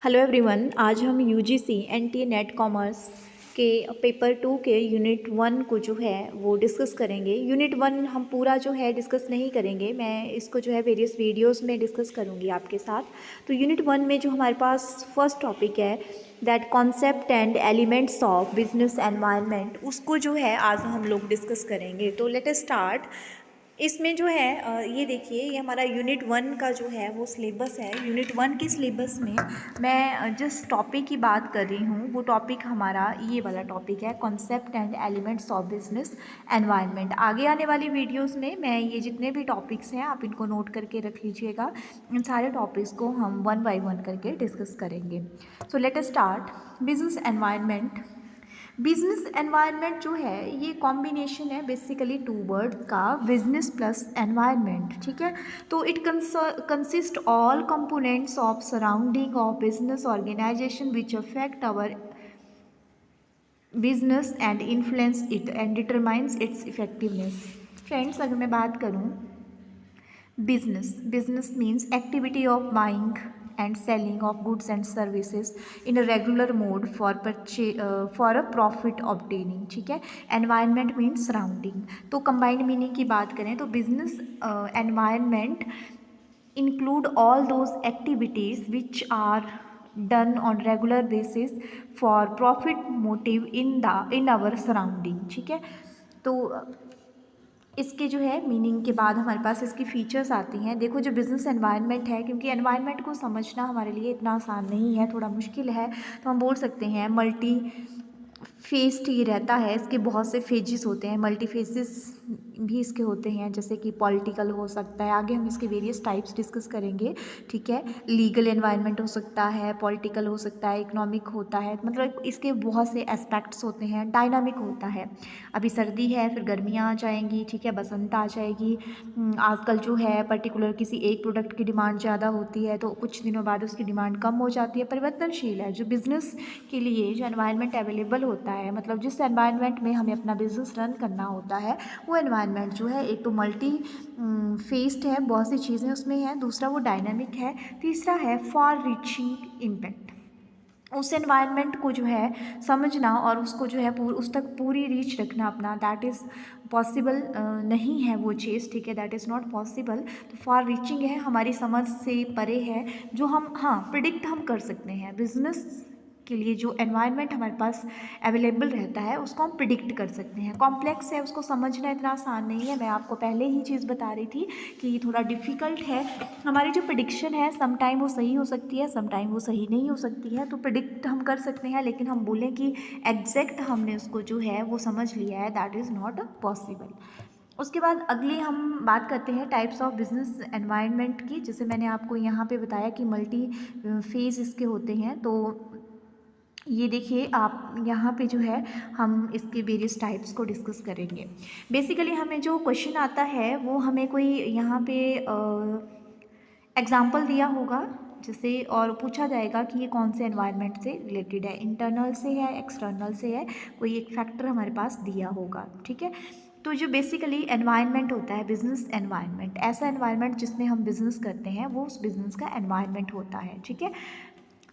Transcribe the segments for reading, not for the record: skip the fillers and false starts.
Hello everyone, आज हम UGC n t net commerce के पेपर 2 के यूनिट 1 को जो है वो डिस्कस करेंगे। यूनिट 1 हम पूरा जो है डिस्कस नहीं करेंगे, मैं इसको जो है वेरियस वीडियोस में डिस्कस करूँगी आपके साथ। तो यूनिट 1 में जो हमारे पास फर्स्ट टॉपिक है that concept and elements of business environment, उसको जो है आज हम लोग डिस्कस करेंगे। तो लेट अस स्टार्ट। इसमें जो है ये देखिए, ये हमारा यूनिट 1 का जो है वो सिलेबस है। यूनिट 1 के सिलेबस में मैं जिस टॉपिक की बात कर रही हूँ वो टॉपिक हमारा ये वाला टॉपिक है, concept and elements of business environment. आगे आने वाली वीडियोस में मैं ये जितने भी टॉपिक्स हैं आप इनको नोट करके रख लीजिएगा। इन सारे टॉपिक्स को हम वन बाय वन करके डिस्कस करेंगे। So let us start. Business environment. Business environment जो है ये कॉम्बिनेशन है बेसिकली टू वर्ड्स का, बिजनेस प्लस एनवायरनमेंट। ठीक है, तो it consist all components of surrounding of business organization which affect our business and influence it and determines its effectiveness. Friends, अगर मैं बात करूँ business means activity of buying and selling of goods and services in a regular mode for for a profit obtaining। ठीक है, environment means surrounding। तो combined meaning की बात करें तो business environment include all those activities which are done on regular basis for profit motive in our surrounding। ठीक है, तो इसके जो है मीनिंग के बाद हमारे पास इसकी फ़ीचर्स आती हैं। देखो, जो बिज़नेस एनवायरनमेंट है, क्योंकि एनवायरनमेंट को समझना हमारे लिए इतना आसान नहीं है, थोड़ा मुश्किल है, तो हम बोल सकते हैं मल्टी फेस्ड ये रहता है। इसके बहुत से फेजेस होते हैं, मल्टी फेसेस भी इसके होते हैं, जैसे कि पॉलिटिकल हो सकता है, आगे हम इसके वेरियस टाइप्स डिस्कस करेंगे। ठीक है, लीगल एनवायरनमेंट हो सकता है, पॉलिटिकल हो सकता है, इकोनॉमिक होता है, मतलब इसके बहुत से एस्पेक्ट्स होते हैं। डायनामिक होता है, अभी सर्दी है फिर गर्मियाँ आ जाएंगी, ठीक है, बसंत आ जाएगी। आजकल जो है पर्टिकुलर किसी एक प्रोडक्ट की डिमांड ज़्यादा होती है तो कुछ दिनों बाद उसकी डिमांड कम हो जाती है, परिवर्तनशील है। जो बिज़नेस के लिए जो एनवायरनमेंट अवेलेबल होता है, मतलब जिस एनवायरनमेंट में हमें अपना बिजनेस रन करना होता है, वो एनवायरनमेंट जो है एक तो मल्टी फेस्ड है, बहुत सी चीज़ें उसमें हैं, दूसरा वो डायनामिक है, तीसरा है फॉर रीचिंग इम्पैक्ट। उस एनवायरनमेंट को जो है समझना और उसको जो है उस तक पूरी रीच रखना अपना, दैट इज़ पॉसिबल नहीं है वो चीज़। ठीक है, दैट इज़ नॉट पॉसिबल। तो फॉर रीचिंग है, हमारी समझ से परे है, जो हम हाँ प्रिडिक्ट हम कर सकते हैं। बिजनेस के लिए जो एनवायरनमेंट हमारे पास अवेलेबल रहता है उसको हम प्रिडिक्ट कर सकते हैं। कॉम्प्लेक्स है, उसको समझना इतना आसान नहीं है। मैं आपको पहले ही चीज़ बता रही थी कि ये थोड़ा डिफ़िकल्ट है। हमारी जो प्रिडिक्शन है सम टाइम वो सही हो सकती है, सम टाइम वो सही नहीं हो सकती है। तो प्रिडिक्ट हम कर सकते हैं, लेकिन हम बोलें कि एग्जैक्ट हमने उसको जो है वो समझ लिया है, दैट इज़ नॉट पॉसिबल। उसके बाद अगली हम बात करते हैं टाइप्स ऑफ बिजनेस एनवायरनमेंट की। जैसे मैंने आपको यहाँ पे बताया कि मल्टी फेज इसके होते हैं, तो ये देखिए आप यहाँ पे जो है हम इसके वेरियस टाइप्स को डिस्कस करेंगे। बेसिकली हमें जो क्वेश्चन आता है वो हमें कोई यहाँ पे एग्जाम्पल दिया होगा जैसे, और पूछा जाएगा कि ये कौन से एनवायरनमेंट से रिलेटेड है, इंटरनल से है, एक्सटर्नल से है, कोई एक फैक्टर हमारे पास दिया होगा। ठीक है, तो जो बेसिकली एनवायरनमेंट होता है, बिजनेस एनवायरनमेंट, ऐसा एनवायरनमेंट जिसमें हम बिजनेस करते हैं वो उस बिजनेस का एनवायरनमेंट होता है। ठीक है,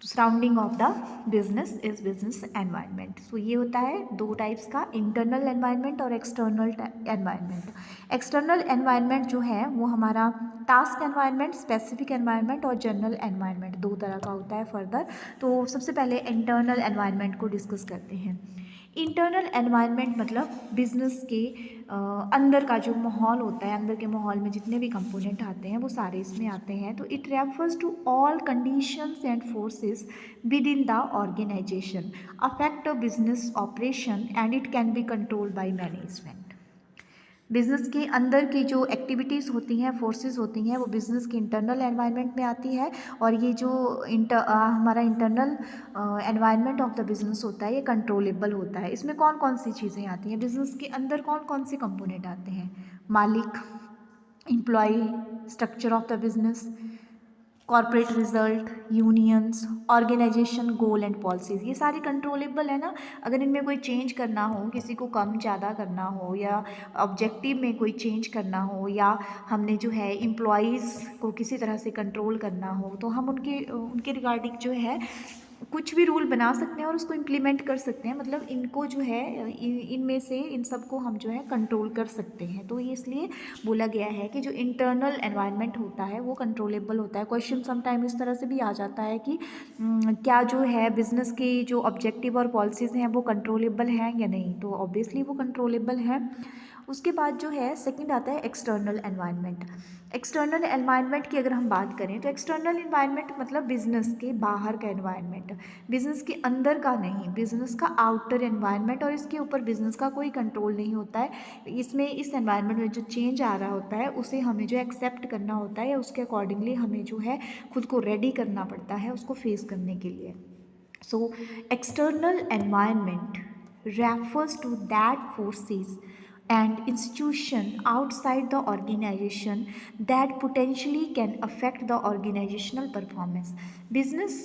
surrounding of the business is business environment. So ये होता है दो टाइप्स का, इंटरनल एनवायरनमेंट और एक्सटर्नल एनवायरनमेंट। एक्सटर्नल एनवायरनमेंट जो है वो हमारा टास्क एनवायरनमेंट, स्पेसिफिक एनवायरनमेंट और जनरल एनवायरनमेंट, दो तरह का होता है फर्दर। तो सबसे पहले इंटरनल एनवायरनमेंट को डिस्कस करते हैं। इंटरनल एनवायरनमेंट मतलब बिजनेस के अंदर का जो माहौल होता है, अंदर के माहौल में जितने भी कंपोनेंट आते हैं वो सारे इसमें आते हैं। तो it refers to all conditions and forces within the organization affect a business operation and it can be controlled by management. Business के अंदर की जो एक्टिविटीज़ होती हैं, फोर्सेस होती हैं, वो बिज़नेस के इंटरनल एनवायरनमेंट में आती है। और ये जो हमारा internal environment of the business होता है ये कंट्रोलेबल होता है। इसमें कौन कौन सी चीज़ें आती हैं, बिज़नेस के अंदर कौन कौन से कंपोनेंट आते हैं? मालिक, employee, structure of the business, corporate result, unions, organization goal and policies, ये सारे कंट्रोलेबल है ना। अगर इनमें कोई चेंज करना हो, किसी को कम ज़्यादा करना हो, या ऑब्जेक्टिव में कोई चेंज करना हो, या हमने जो है एम्प्लॉयज़ को किसी तरह से कंट्रोल करना हो, तो हम उनके उनके रिगार्डिंग जो है कुछ भी रूल बना सकते हैं और उसको इम्प्लीमेंट कर सकते हैं। मतलब इनको जो है इनमें से इन सब को हम जो है कंट्रोल कर सकते हैं। तो ये इसलिए बोला गया है कि जो इंटरनल एनवायरनमेंट होता है वो कंट्रोलेबल होता है। क्वेश्चन समटाइम इस तरह से भी आ जाता है कि क्या जो है बिज़नेस की जो ऑब्जेक्टिव और पॉलिसीज़ हैं वो कंट्रोलेबल हैं या नहीं, तो ऑब्वियसली वो कंट्रोलेबल हैं। उसके बाद जो है सेकंड आता है एक्सटर्नल एनवायरनमेंट। एक्सटर्नल एनवायरनमेंट की अगर हम बात करें तो एक्सटर्नल एनवायरनमेंट मतलब बिजनेस के बाहर का एनवायरनमेंट, बिजनेस के अंदर का नहीं, बिजनेस का आउटर एनवायरनमेंट, और इसके ऊपर बिजनेस का कोई कंट्रोल नहीं होता है। इसमें इस एनवायरनमेंट में जो चेंज आ रहा होता है उसे हमें जो एक्सेप्ट करना होता है, उसके अकॉर्डिंगली हमें जो है खुद को रेडी करना पड़ता है उसको फेस करने के लिए। So external environment refers to that forces and institution outside the organization that potentially can affect the organizational performance. Business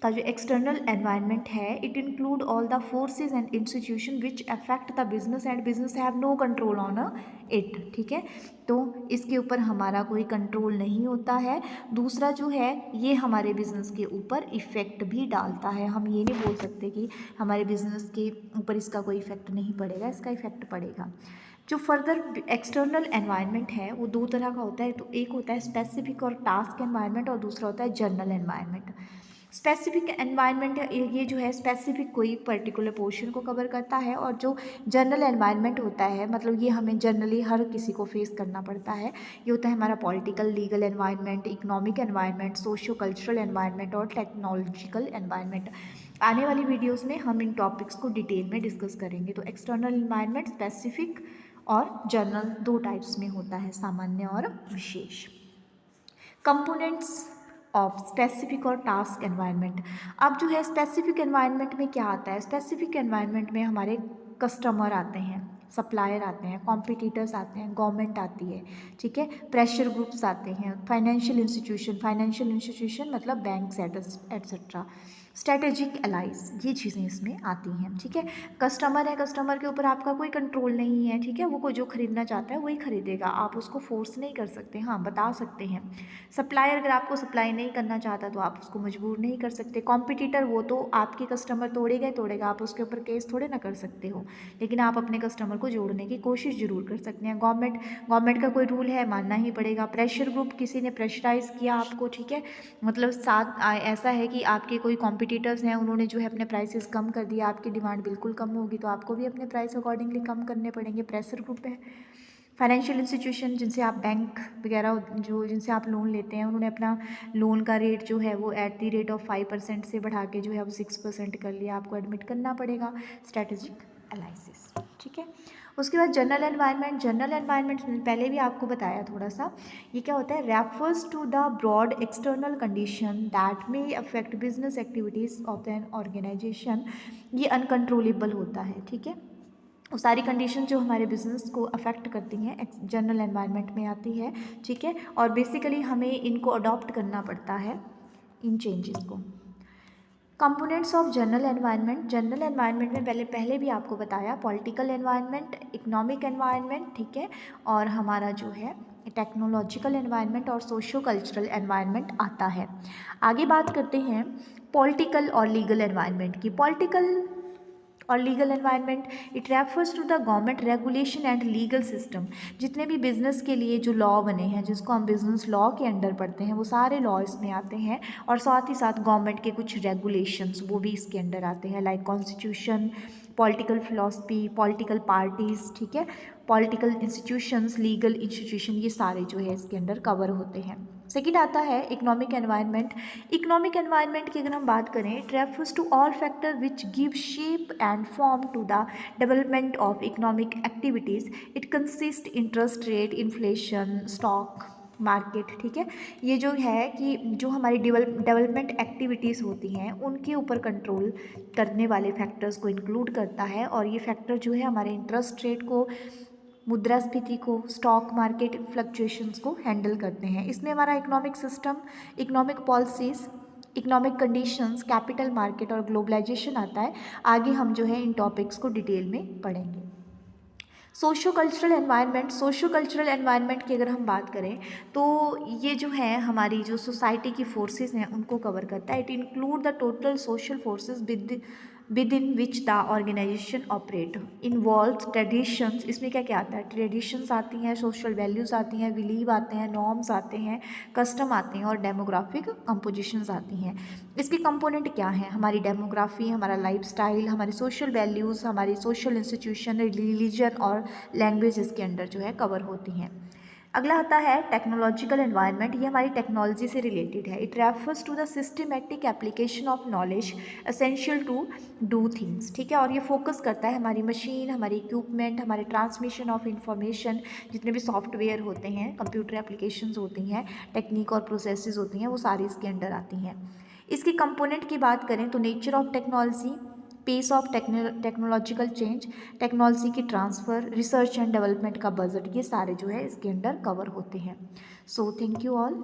का जो एक्सटर्नल एनवायरनमेंट है it include all the forces and institution which affect the business and business have no control on it. ठीक है, तो इसके ऊपर हमारा कोई कंट्रोल नहीं होता है। दूसरा जो है ये हमारे बिजनेस के ऊपर इफ़ेक्ट भी डालता है। हम ये नहीं बोल सकते कि हमारे बिजनेस के ऊपर इसका कोई इफ़ेक्ट नहीं पड़ेगा, इसका इफ़ेक्ट पड़ेगा। जो फर्दर एक्सटर्नल एनवायरनमेंट है वो दो तरह का होता है, तो एक होता है स्पेसिफिक और टास्क एनवायरनमेंट, और दूसरा होता है जनरल एनवायरनमेंट। स्पेसिफिक एनवायरनमेंट ये जो है स्पेसिफिक कोई पर्टिकुलर पोर्शन को कवर करता है, और जो जनरल एनवायरनमेंट होता है मतलब ये हमें जनरली हर किसी को फेस करना पड़ता है। ये होता है हमारा political legal environment, economic environment, socio cultural environment और टेक्नोलॉजिकल एनवायरनमेंट। आने वाली वीडियोज़ में हम इन टॉपिक्स को डिटेल में डिस्कस करेंगे। तो एक्सटर्नल एनवायरनमेंट स्पेसिफिक और जनरल दो टाइप्स में होता है, सामान्य और विशेष। कंपोनेंट्स ऑफ स्पेसिफिक और टास्क एनवायरनमेंट। अब जो है स्पेसिफिक एनवायरनमेंट में क्या आता है, स्पेसिफिक एनवायरनमेंट में हमारे कस्टमर आते हैं, सप्लायर आते हैं, कॉम्पिटिटर्स आते हैं, गवर्नमेंट आती है, ठीक है, प्रेशर ग्रुप्स आते हैं, फाइनेंशियल इंस्टीट्यूशन मतलब बैंक एटसेट्रा, स्ट्रेटेजिक एलाइज, ये चीज़ें इसमें आती हैं। ठीक है, कस्टमर है, कस्टमर के ऊपर आपका कोई कंट्रोल नहीं है। ठीक है, वो जो खरीदना चाहता है वही खरीदेगा, आप उसको फोर्स नहीं कर सकते, हाँ बता सकते हैं। सप्लायर अगर आपको सप्लाई नहीं करना चाहता तो आप उसको मजबूर नहीं कर सकते। कॉम्पिटिटर वो तो आपके कस्टमर तोड़ेगा ही तोड़ेगा, आप उसके ऊपर केस थोड़े ना कर सकते हो, लेकिन आप अपने कस्टमर को जोड़ने की कोशिश जरूर कर सकते हैं। गवर्नमेंट का कोई रूल है मानना ही पड़ेगा। प्रेशर ग्रुप, किसी ने प्रेशराइज किया आपको, ठीक है, मतलब साथ ऐसा है कि आपके कोई कॉम्पिटिटर्स हैं, उन्होंने जो है अपने प्राइसेस कम कर दिया, आपकी डिमांड बिल्कुल कम होगी तो आपको भी अपने प्राइस अकॉर्डिंगली कम करने पड़ेंगे, प्रेशर ग्रुप है। फाइनेंशियल इंस्टीट्यूशन, जिनसे आप बैंक वगैरह जो जिनसे आप लोन लेते हैं, उन्होंने अपना लोन का रेट जो है वो एट द रेट ऑफ 5% से बढ़ा के जो है अब 6% कर लिया, आपको एडमिट करना पड़ेगा, स्ट्रेटेजिक एनालिसिस। ठीक है, उसके बाद जनरल एनवायरनमेंट। जनरल एनवायरनमेंट पहले भी आपको बताया थोड़ा सा, ये क्या होता है, refers to the broad external condition that may affect business activities of an organization. ये अनकंट्रोलेबल होता है। ठीक है, वो सारी कंडीशन जो हमारे बिजनेस को अफेक्ट करती हैं जनरल एनवायरनमेंट में आती है। ठीक है, और बेसिकली हमें इनको अडॉप्ट करना पड़ता है, इन चेंजेस को। Components of general environment. General environment में पहले भी आपको बताया, पॉलिटिकल एनवायरनमेंट, इकोनॉमिक एनवायरनमेंट, ठीक है, और हमारा जो है टेक्नोलॉजिकल एनवायरनमेंट और सोशो कल्चरल एनवायरनमेंट आता है। आगे बात करते हैं पॉलिटिकल और लीगल एनवायरनमेंट की। पॉलिटिकल और legal environment, it refers to the government regulation and legal system. जितने भी बिजनेस के लिए जो लॉ बने हैं, जिसको हम बिजनेस लॉ के अंडर पढ़ते हैं, वो सारे लॉ इसमें आते हैं, और साथ ही साथ गवर्नमेंट के कुछ रेगुलेशंस वो भी इसके अंडर आते हैं, like constitution, political philosophy, political parties, ठीक है, पॉलिटिकल इंस्टीट्यूशंस, लीगल इंस्टीट्यूशन, ये सारे जो है इसके अंडर कवर होते हैं। सेकेंड आता है इकोनॉमिक एनवायरनमेंट। इकोनॉमिक एनवायरनमेंट की अगर हम बात करें, it refers to all factor which give shape and form to the development of economic activities. It consist interest rate, inflation, stock market. ठीक है, ये जो है कि जो हमारी डेवलपमेंट एक्टिविटीज़ होती हैं उनके ऊपर कंट्रोल करने वाले फैक्टर्स को इंक्लूड करता है, और ये फैक्टर जो है हमारे इंटरेस्ट रेट को मुद्रास्फीति को, स्टॉक मार्केट फ्लक्चुएशंस को हैंडल करते हैं। इसमें हमारा economic system, economic policies, economic conditions, capital market और ग्लोबलाइजेशन आता है। आगे हम जो है इन टॉपिक्स को डिटेल में पढ़ेंगे। सोशो कल्चरल एनवायरनमेंट की अगर हम बात करें तो ये जो है हमारी जो सोसाइटी की फोर्सेस हैं उनको कवर करता है। It include the total social forces within which the organization operate, involve traditions. इसमें क्या क्या आता है, ट्रेडिशंस आती हैं, सोशल वैल्यूज़ आती हैं, बिलीव आते हैं, नॉर्म्स आते हैं, कस्टम आते हैं और डेमोग्राफिक कंपोजिशंस आती हैं। इसके कंपोनेंट क्या हैं, हमारी डेमोग्राफी, हमारा लाइफस्टाइल, हमारी सोशल वैल्यूज़, हमारी सोशल इंस्टीट्यूशन, रिलीजन और लैंग्वेज इसके अंडर जो है कवर होती हैं। अगला आता है टेक्नोलॉजिकल एनवायरनमेंट। ये हमारी टेक्नोलॉजी से रिलेटेड है। It refers to the systematic application of knowledge essential to do things, ठीक है। और ये फोकस करता है हमारी मशीन, हमारी इक्विपमेंट, हमारे ट्रांसमिशन ऑफ इंफॉर्मेशन, जितने भी सॉफ्टवेयर होते हैं, कंप्यूटर एप्लीकेशंस होती हैं, टेक्निक और प्रोसेसेस होती हैं, वो सारी इसके अंडर आती हैं। इसकी कंपोनेंट की बात करें तो nature of technology, pace of technological change, technology की ट्रांसफ़र, रिसर्च एंड डेवलपमेंट का बजट, ये सारे जो है इसके अंडर कवर होते हैं। So thank you all.